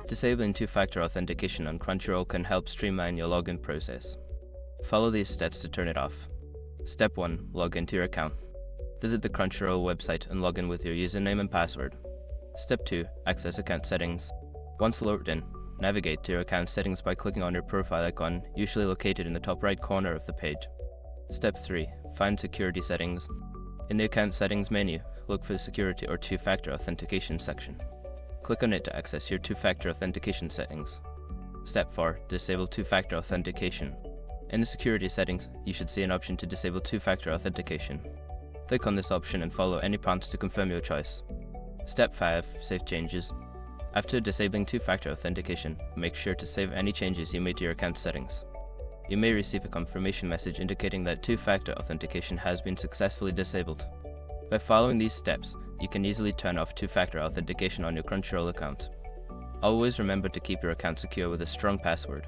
Disabling two-factor authentication on Crunchyroll can help streamline your login process. Follow these steps to turn it off. Step 1. Log into your account. Visit the Crunchyroll website and log in with your username and password. Step 2. Access account settings. Once logged in, navigate to your account settings by clicking on your profile icon, usually located in the top right corner of the page. Step 3. Find security settings. In the account settings menu, look for the security or two-factor authentication section. Click on it to access your two-factor authentication settings. Step 4. Disable two-factor authentication. In the security settings, you should see an option to disable two-factor authentication. Click on this option and follow any prompts to confirm your choice. Step 5. Save changes. After disabling two-factor authentication, make sure to save any changes you made to your account settings. You may receive a confirmation message indicating that two-factor authentication has been successfully disabled. By following these steps, you can easily turn off two-factor authentication on your Crunchyroll account. Always remember to keep your account secure with a strong password.